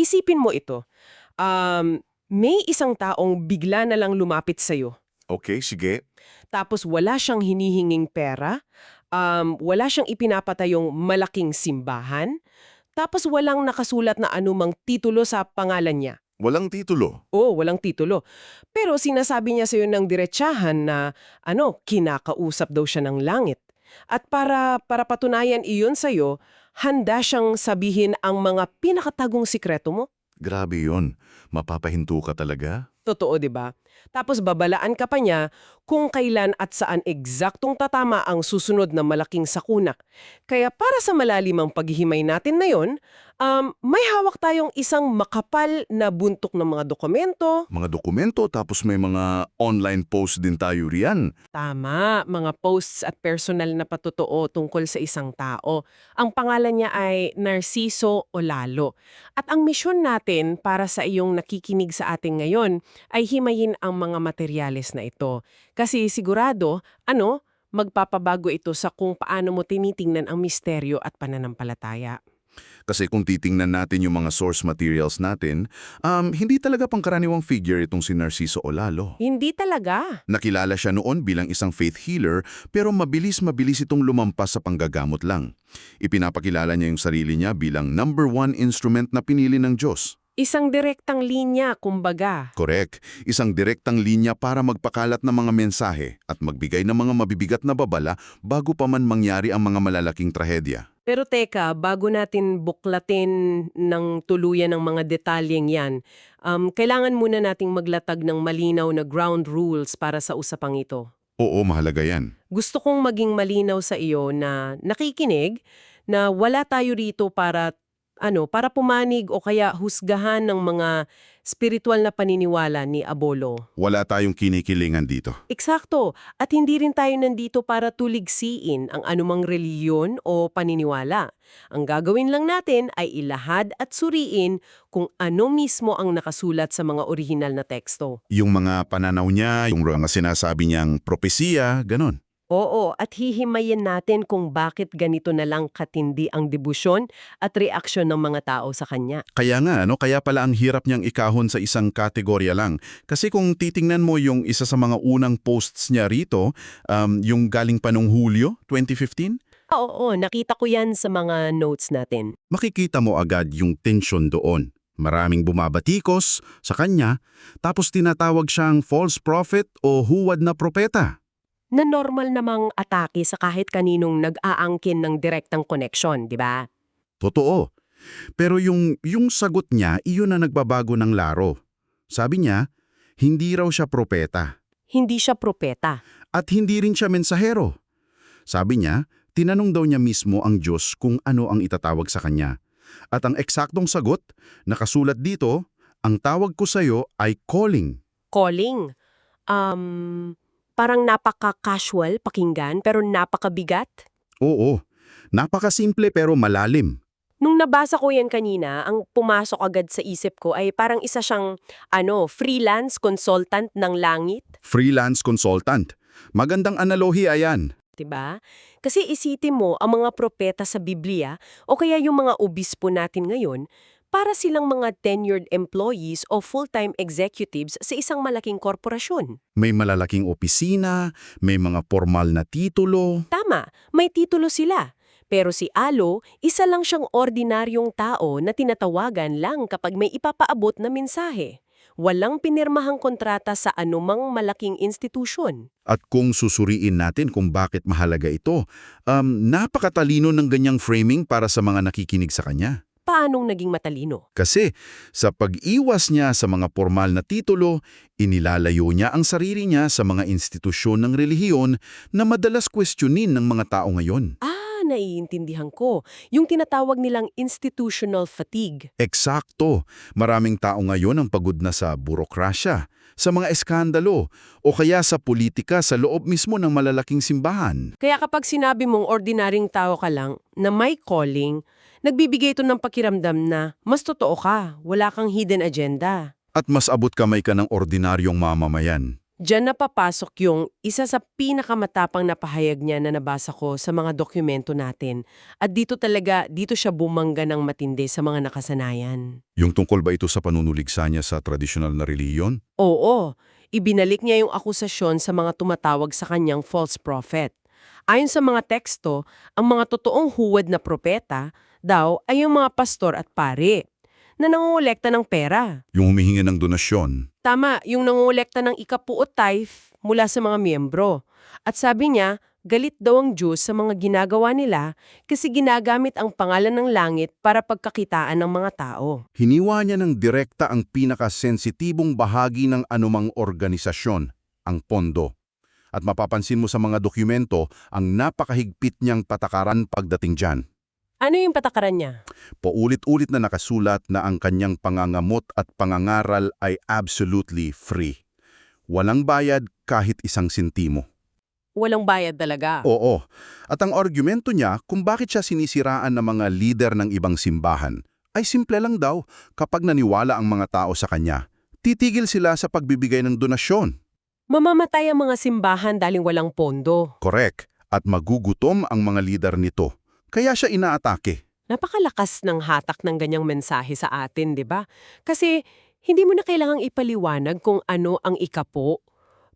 Isipin mo ito. May isang taong bigla na lang lumapit sa'yo. Okay, sige. Tapos wala siyang hinihinging pera, wala siyang ipinapatayong malaking simbahan, tapos walang nakasulat na anumang titulo sa pangalan niya. Walang titulo. Oo, walang titulo. Pero sinasabi niya sa'yo ng diretsahan na kinakausap daw siya ng langit. At para patunayan iyon sa'yo, handa siyang sabihin ang mga pinakatagong sikreto mo. Grabe yun. Mapapahinto ka talaga? Totoo, di ba? Tapos babalaan ka pa niya kung kailan at saan eksaktong tatama ang susunod na malaking sakuna. Kaya para sa malalimang paghihimay natin na yon, may hawak tayong isang makapal na buntok ng mga dokumento. Mga dokumento tapos may mga online post din tayo riyan. Tama, mga posts at personal na patotoo tungkol sa isang tao. Ang pangalan niya ay Narciso Olalo. At ang misyon natin para sa iyong nakikinig sa atin ngayon ay himayin ang mga materyales na ito. Kasi sigurado, magpapabago ito sa kung paano mo tinitingnan ang misteryo at pananampalataya. Kasi kung titingnan natin yung mga source materials natin, hindi talaga pangkaraniwang figure itong si Narciso Olalo. Hindi talaga. Nakilala siya noon bilang isang faith healer pero mabilis itong lumampas sa panggagamot lang. Ipinapakilala niya yung sarili niya bilang number 1 instrument na pinili ng Diyos. Isang direktang linya, kumbaga. Correct. Isang direktang linya para magpakalat ng mga mensahe at magbigay ng mga mabibigat na babala bago pa man mangyari ang mga malalaking trahedya. Pero teka, bago natin buklatin ng tuluyan ng mga detalyeng yan, kailangan muna nating maglatag ng malinaw na ground rules para sa usapang ito. Oo, mahalaga yan. Gusto kong maging malinaw sa iyo na nakikinig na wala tayo rito para pumanig o kaya husgahan ng mga spiritual na paniniwala ni Abolo. Wala tayong kinikilingan dito. Eksakto. At hindi rin tayo nandito para tuligsiin ang anumang reliyon o paniniwala. Ang gagawin lang natin ay ilahad at suriin kung ano mismo ang nakasulat sa mga orihinal na teksto. Yung mga pananaw niya, yung mga sinasabi niyang propesiya, ganon. Oo, at hihimayin natin kung bakit ganito na lang katindi ang debosyon at reaksyon ng mga tao sa kanya. Kaya nga, kaya pala ang hirap niyang ikahon sa isang kategorya lang. Kasi kung titingnan mo yung isa sa mga unang posts niya rito, yung galing pa nung Hulyo 2015, Oo, nakita ko yan sa mga notes natin. makikita mo agad yung tension doon. Maraming bumabatikos sa kanya, tapos tinatawag siyang false prophet o huwad na propeta. Na normal namang atake sa kahit kaninong nag-aangkin ng direktang koneksyon, di ba? Totoo. Pero yung sagot niya, iyon na nagbabago ng laro. Sabi niya, hindi raw siya propeta. Hindi siya propeta. At hindi rin siya mensahero. Sabi niya, tinanong daw niya mismo ang Diyos kung ano ang itatawag sa kanya. At ang eksaktong sagot, nakasulat dito, ang tawag ko sa'yo ay calling. Calling. Parang napaka-casual pakinggan pero napakabigat. Oo, napakasimple pero malalim. Nung nabasa ko yan kanina, ang pumasok agad sa isip ko ay parang isa siyang freelance consultant ng langit. Freelance consultant. Magandang analohiya yan. Diba? Kasi isipin mo ang mga propeta sa Biblia o kaya yung mga obispo natin ngayon, para silang mga tenured employees o full-time executives sa isang malaking korporasyon. May malalaking opisina, may mga formal na titulo. Tama, may titulo sila. Pero si Alo, isa lang siyang ordinaryong tao na tinatawagan lang kapag may ipapaabot na mensahe. Walang pinirmahang kontrata sa anumang malaking institusyon. At kung susuriin natin kung bakit mahalaga ito, napakatalino ng ganyang framing para sa mga nakikinig sa kanya. Paanong naging matalino? Kasi sa pag-iwas niya sa mga formal na titulo, inilalayo niya ang sarili niya sa mga institusyon ng relihiyon na madalas questionin ng mga tao ngayon. Naiintindihan ko. Yung tinatawag nilang institutional fatigue. Eksakto. Maraming tao ngayon ang pagod na sa burokrasya, sa mga eskandalo, o kaya sa politika sa loob mismo ng malalaking simbahan. Kaya kapag sinabi mong ordinaryong tao ka lang na may calling, nagbibigay ito ng pakiramdam na mas totoo ka, wala kang hidden agenda. At mas abot kamay ka ng ordinaryong mamamayan. Diyan na papasok yung isa sa pinakamatapang na pahayag niya na nabasa ko sa mga dokumento natin. At dito siya bumangga ng matindi sa mga nakasanayan. Yung tungkol ba ito sa panunuligsa niya sa tradisyonal na reliyon? Oo, ibinalik niya yung akusasyon sa mga tumatawag sa kanyang false prophet. Ayon sa mga teksto, ang mga totoong huwad na propeta daw ay yung mga pastor at pari na nangongolekta ng pera. Yung humihingi ng donasyon? Tama, yung nangongolekta ng ikapu o tithe mula sa mga miyembro. At sabi niya, galit daw ang Diyos sa mga ginagawa nila kasi ginagamit ang pangalan ng langit para pagkakitaan ng mga tao. Hiniwa niya ng direkta ang pinakasensitibong bahagi ng anumang organisasyon, ang pondo. At mapapansin mo sa mga dokumento ang napakahigpit niyang patakaran pagdating dyan. Ano yung patakaran niya? Paulit-ulit na nakasulat na ang kanyang pangangamot at pangangaral ay absolutely free. Walang bayad kahit isang sentimo. Walang bayad talaga. Oo. At ang argumento niya kung bakit siya sinisiraan ng mga lider ng ibang simbahan ay simple lang daw kapag naniwala ang mga tao sa kanya. Titigil sila sa pagbibigay ng donasyon. Mamamatay ang mga simbahan dahil walang pondo. Correct. At magugutom ang mga lider nito. Kaya siya inaatake. Napakalakas ng hatak ng ganyang mensahe sa atin, di ba? Kasi hindi mo na kailangang ipaliwanag kung ano ang ikapo.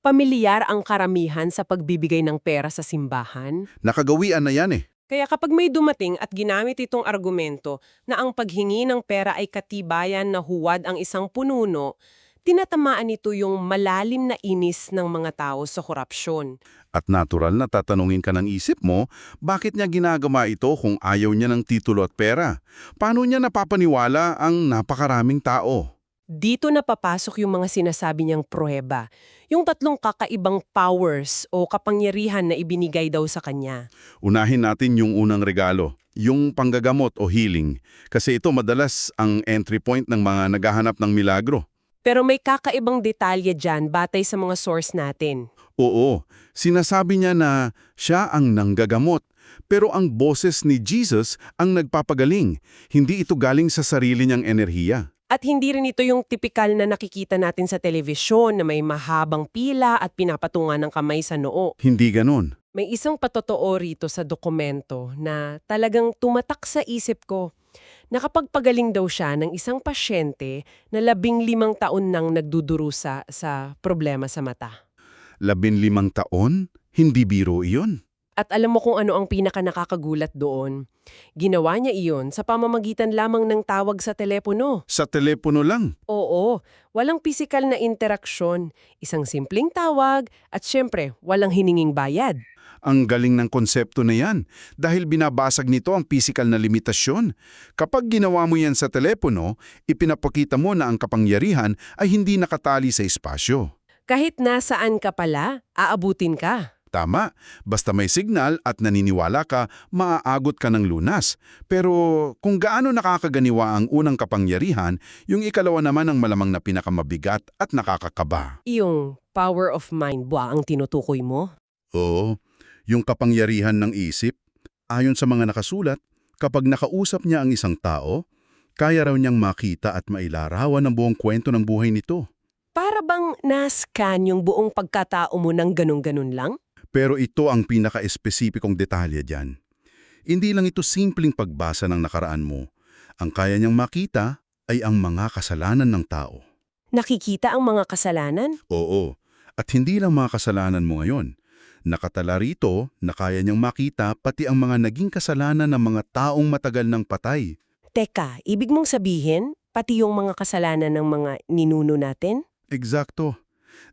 Pamilyar ang karamihan sa pagbibigay ng pera sa simbahan. Nakagawian na yan eh. Kaya kapag may dumating at ginamit itong argumento na ang paghingi ng pera ay katibayan na huwad ang isang pununo, tinatamaan ito yung malalim na inis ng mga tao sa korupsyon. At natural na tatanungin ka ng isip mo, bakit niya ginagawa ito kung ayaw niya ng titulo at pera? Paano niya napapaniwala ang napakaraming tao? Dito na papasok yung mga sinasabi niyang pruweba, yung tatlong kakaibang powers o kapangyarihan na ibinigay daw sa kanya. Unahin natin yung unang regalo, yung panggagamot o healing. Kasi ito madalas ang entry point ng mga naghahanap ng milagro. Pero may kakaibang detalye dyan batay sa mga source natin. Oo, sinasabi niya na siya ang nanggagamot. Pero ang boses ni Jesus ang nagpapagaling. Hindi ito galing sa sarili niyang enerhiya. At hindi rin ito yung tipikal na nakikita natin sa telebisyon na may mahabang pila at pinapatungan ng kamay sa noo. Hindi ganon. May isang patotoo rito sa dokumento na talagang tumatak sa isip ko. Nakapagpagaling daw siya ng isang pasyente na 15 taon nang nagdudurusa sa problema sa mata. 15 taon? Hindi biro iyon. At alam mo kung ano ang pinaka-nakakagulat doon? Ginawa niya iyon sa pamamagitan lamang ng tawag sa telepono. Sa telepono lang. Oo, walang pisikal na interaksyon, isang simpleng tawag at syempre, walang hininging bayad. Ang galing ng konsepto na yan dahil binabasag nito ang pisikal na limitasyon. Kapag ginawa mo yan sa telepono, ipinapakita mo na ang kapangyarihan ay hindi nakatali sa espasyo. Kahit nasaan ka pala, aabutin ka. Tama, basta may signal at naniniwala ka, maaagot ka ng lunas. Pero kung gaano nakakaganiwa ang unang kapangyarihan, yung ikalawa naman ang malamang na pinakamabigat at nakakakaba. Iyong power of mind ba ang tinutukoy mo? Oo, yung kapangyarihan ng isip, ayon sa mga nakasulat, kapag nakausap niya ang isang tao, kaya raw niyang makita at mailarawan ang buong kwento ng buhay nito. Para bang na-scan yung buong pagkatao mo ng ganun-ganun lang? Pero ito ang pinaka-espesipikong detalye diyan. Hindi lang ito simpleng pagbasa ng nakaraan mo. Ang kaya niyang makita ay ang mga kasalanan ng tao. Nakikita ang mga kasalanan? Oo, at hindi lang mga kasalanan mo ngayon. Nakatala rito na kaya niyang makita pati ang mga naging kasalanan ng mga taong matagal nang patay. Teka, ibig mong sabihin, pati yung mga kasalanan ng mga ninuno natin? Eksakto.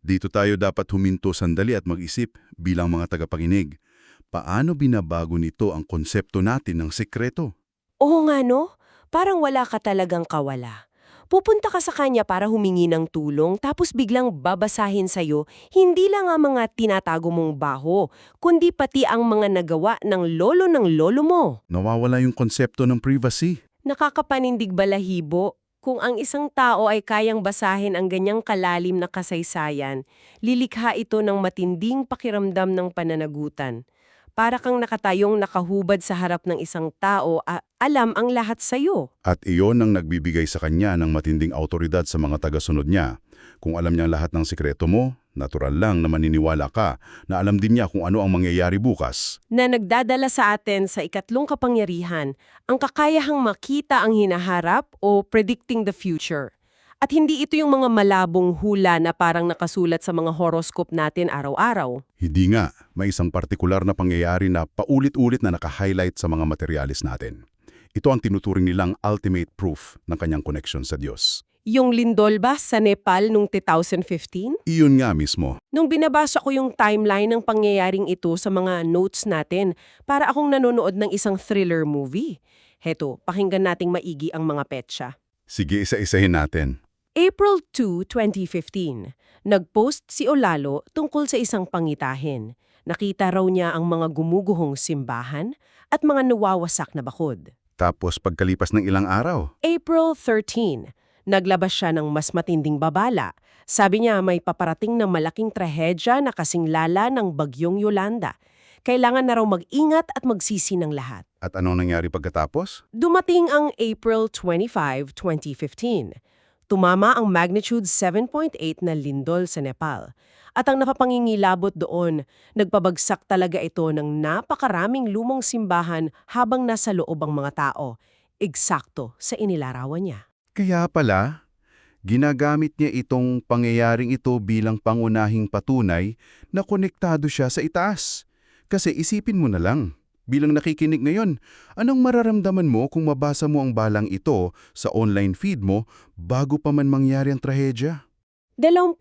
Dito tayo dapat huminto sandali at mag-isip bilang mga tagapakinig. Paano binabago nito ang konsepto natin ng sekreto? Oo nga no, parang wala ka talagang kawala. Pupunta ka sa kanya para humingi ng tulong tapos biglang babasahin sa'yo hindi lang ang mga tinatago mong baho, kundi pati ang mga nagawa ng lolo mo. Nawawala yung konsepto ng privacy. Nakakapanindig balahibo. Kung ang isang tao ay kayang basahin ang ganyang kalalim na kasaysayan, lilikha ito ng matinding pakiramdam ng pananagutan. Para kang nakatayong nakahubad sa harap ng isang tao, alam ang lahat sa'yo. At iyon ang nagbibigay sa kanya ng matinding autoridad sa mga tagasunod niya. Kung alam niya lahat ng sikreto mo, Natural lang na maniniwala ka na alam din niya kung ano ang mangyayari bukas. Na nagdadala sa atin sa ikatlong kapangyarihan, ang kakayahang makita ang hinaharap o predicting the future. At hindi ito yung mga malabong hula na parang nakasulat sa mga horoscope natin araw-araw. Hindi nga, may isang partikular na pangyayari na paulit-ulit na naka-highlight sa mga materialis natin. Ito ang tinuturing nilang ultimate proof ng kanyang connection sa Diyos. Yung lindol ba sa Nepal noong 2015? Iyon nga mismo. Nung binabasa ko yung timeline ng pangyayaring ito sa mga notes natin, para akong nanonood ng isang thriller movie. Heto, pakinggan nating maigi ang mga petsa. Sige, isa-isahin natin. April 2, 2015, nagpost si Olalo tungkol sa isang pangitahin. Nakita raw niya ang mga gumuguhong simbahan at mga nawawasak na bakod. Tapos pagkalipas ng ilang araw, April 13, naglabas siya ng mas matinding babala. Sabi niya may paparating na malaking trahedya na kasing lala ng bagyong Yolanda. Kailangan na raw mag-ingat at magsisi ng lahat. at anong nangyari pagkatapos? Dumating ang April 25, 2015. Tumama ang magnitude 7.8 na lindol sa Nepal. At ang napapangingilabot doon, nagpabagsak talaga ito ng napakaraming lumang simbahan habang nasa loob ang mga tao. Eksakto sa inilarawan niya. Kaya pala, ginagamit niya itong pangyayaring ito bilang pangunahing patunay na konektado siya sa itaas. Kasi isipin mo na lang, bilang nakikinig ngayon, anong mararamdaman mo kung mabasa mo ang balang ito sa online feed mo bago pa man mangyari ang trahedya? 23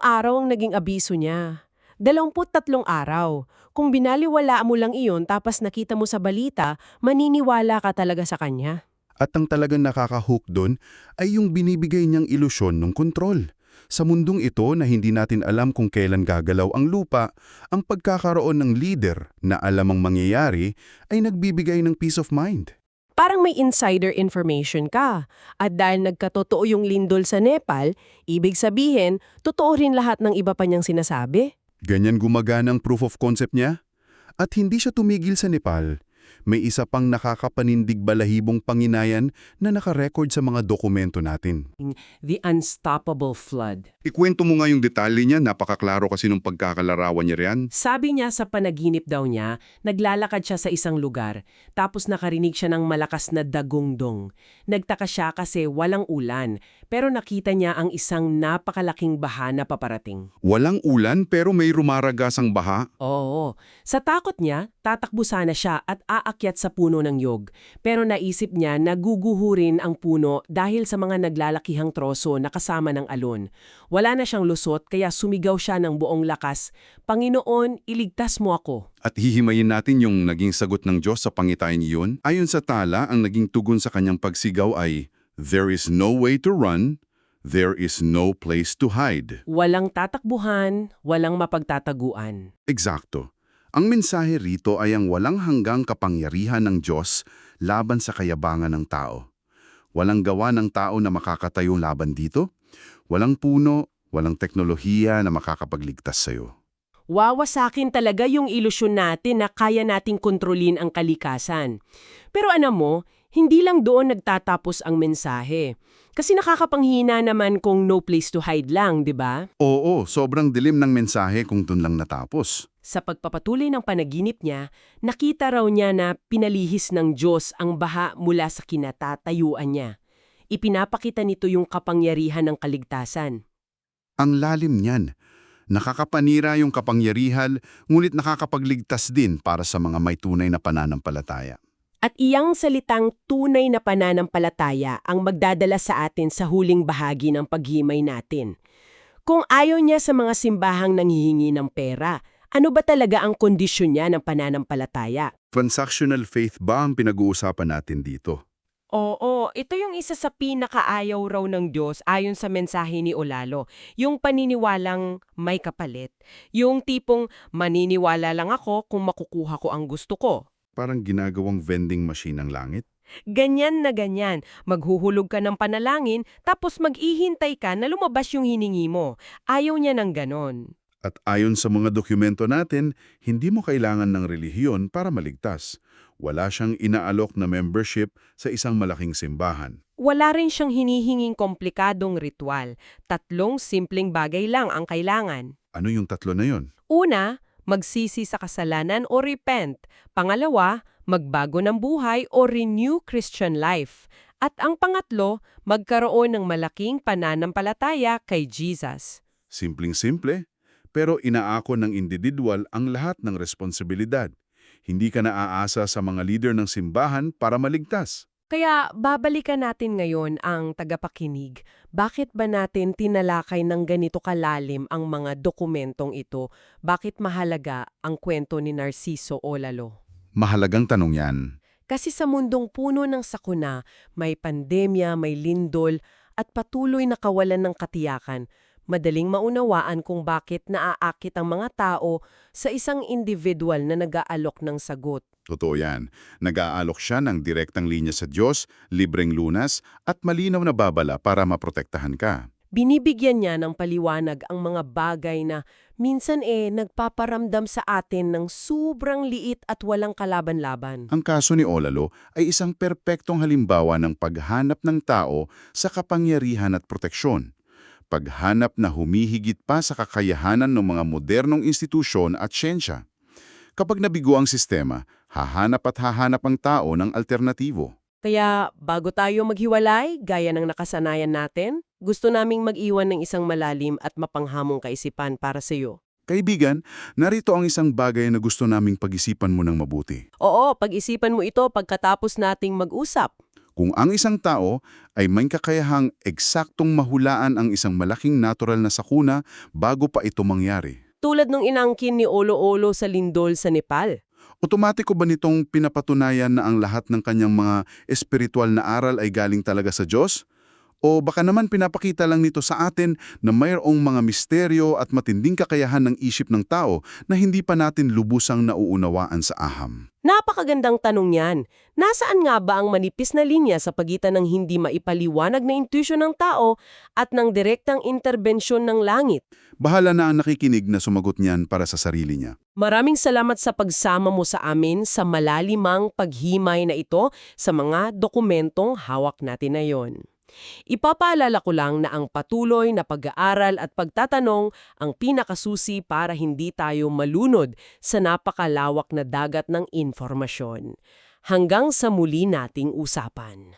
araw ang naging abiso niya. 23 araw. Kung binaliwala mo lang iyon tapos nakita mo sa balita, maniniwala ka talaga sa kanya. At ang talagang nakaka-hook doon ay yung binibigay niyang ilusyon ng kontrol. Sa mundong ito na hindi natin alam kung kailan gagalaw ang lupa, ang pagkakaroon ng leader na alam ang mangyayari ay nagbibigay ng peace of mind. Parang may insider information ka. At dahil nagkatotoo yung lindol sa Nepal, ibig sabihin, totoo rin lahat ng iba pa niyang sinasabi. Ganyan gumagana ang proof of concept niya. At hindi siya tumigil sa Nepal. May isa pang nakakapanindig balahibong panginayan na nakarecord sa mga dokumento natin. The Unstoppable Flood. Ikwento mo nga yung detalye niya, napakaklaro kasi nung pagkakalarawan niya riyan. Sabi niya sa panaginip daw niya, naglalakad siya sa isang lugar, tapos nakarinig siya ng malakas na dagongdong. Nagtaka siya kasi walang ulan, pero nakita niya ang isang napakalaking baha na paparating. Walang ulan pero may rumaragasang baha. Oo. Sa takot niya, tatakbo sana siya at aakyat sa puno ng yog. Pero naisip niya na guguhurin ang puno dahil sa mga naglalakihang troso na kasama ng alon. Wala na siyang lusot kaya sumigaw siya ng buong lakas, "Panginoon, iligtas mo ako." At hihimayin natin yung naging sagot ng Diyos sa pangitain iyon. Ayon sa tala, ang naging tugon sa kanyang pagsigaw ay, "There is no way to run, there is no place to hide." Walang tatakbuhan, walang mapagtataguan. Eksakto. Ang mensahe rito ay ang walang hanggang kapangyarihan ng Diyos laban sa kayabangan ng tao. Walang gawa ng tao na makakatayo laban dito. Walang puno, walang teknolohiya na makakapagligtas sa'yo. Wawasakin talaga yung ilusyon natin na kaya nating kontrolin ang kalikasan. Pero alam mo, hindi lang doon nagtatapos ang mensahe. Kasi nakakapanghina naman kung no place to hide lang, di ba? Oo, sobrang dilim ng mensahe kung dun lang natapos. Sa pagpapatuloy ng panaginip niya, nakita raw niya na pinalihis ng Diyos ang baha mula sa kinatatayuan niya. Ipinapakita nito yung kapangyarihan ng kaligtasan. Ang lalim niyan. Nakakapanira yung kapangyarihan, ngunit nakakapagligtas din para sa mga may tunay na pananampalataya. At iyang salitang tunay na pananampalataya ang magdadala sa atin sa huling bahagi ng paghimay natin. Kung ayaw niya sa mga simbahang nanghihingi ng pera, ano ba talaga ang kondisyon niya ng pananampalataya? Transactional faith ba ang pinag-uusapan natin dito? Oo, ito yung isa sa pinakaayaw raw ng Diyos ayon sa mensahe ni Olalo. Yung paniniwalang may kapalit. Yung tipong maniniwala lang ako kung makukuha ko ang gusto ko. Parang ginagawang vending machine ng langit? Ganyan na ganyan. Maghuhulog ka ng panalangin tapos mag-ihintay ka na lumabas yung hiningi mo. Ayaw niya ng ganon. At ayon sa mga dokumento natin, hindi mo kailangan ng relihiyon para maligtas. Wala siyang inaalok na membership sa isang malaking simbahan. Wala rin siyang hinihinging komplikadong ritual. 3 simpleng bagay lang ang kailangan. Ano yung tatlo na yon? Una, magsisi sa kasalanan o repent. Pangalawa, magbago ng buhay o renew Christian life. At ang pangatlo, magkaroon ng malaking pananampalataya kay Jesus. Simpleng-simple, pero inaako ng individual ang lahat ng responsibilidad. Hindi ka naaasa sa mga leader ng simbahan para maligtas. Kaya babalikan natin ngayon ang tagapakinig. Bakit ba natin tinalakay ng ganito kalalim ang mga dokumentong ito? Bakit mahalaga ang kwento ni Narciso o Lalo? Mahalagang tanong yan. Kasi sa mundong puno ng sakuna, may pandemya, may lindol, at patuloy na kawalan ng katiyakan, madaling maunawaan kung bakit naaakit ang mga tao sa isang individual na nag-aalok ng sagot. Totoo yan. Nag-aalok siya ng direktang linya sa Diyos, libreng lunas, at malinaw na babala para maprotektahan ka. Binibigyan niya ng paliwanag ang mga bagay na minsan nagpaparamdam sa atin ng sobrang liit at walang kalaban-laban. Ang kaso ni Olalo ay isang perpektong halimbawa ng paghanap ng tao sa kapangyarihan at proteksyon. Paghanap na humihigit pa sa kakayahanan ng mga modernong institusyon at siyensya. Kapag nabigo ang sistema, hahanap ang tao ng alternatibo. Kaya bago tayo maghiwalay, gaya ng nakasanayan natin, gusto naming mag-iwan ng isang malalim at mapanghamong kaisipan para sa iyo. Kaibigan, narito ang isang bagay na gusto naming pag-isipan mo ng mabuti. Oo, pag-isipan mo ito pagkatapos nating mag-usap. Kung ang isang tao ay may kakayahang eksaktong mahulaan ang isang malaking natural na sakuna bago pa ito mangyari, Tulad nung inangkin ni Olo-Olo sa lindol sa Nepal. otomatiko ba nitong pinapatunayan na ang lahat ng kanyang mga espiritual na aral ay galing talaga sa Diyos? O baka naman pinapakita lang nito sa atin na mayroong mga misteryo at matinding kakayahan ng isip ng tao na hindi pa natin lubusang nauunawaan sa aham? Napakagandang tanong yan. Nasaan nga ba ang manipis na linya sa pagitan ng hindi maipaliwanag na intuition ng tao at ng direktang interbensyon ng langit? Bahala na ang nakikinig na sumagot niyan para sa sarili niya. Maraming salamat sa pagsama mo sa amin sa malalimang paghimay na ito sa mga dokumentong hawak natin ngayon. Ipapaalala ko lang na ang patuloy na pag-aaral at pagtatanong ang pinakasusi para hindi tayo malunod sa napakalawak na dagat ng informasyon. Hanggang sa muli nating usapan.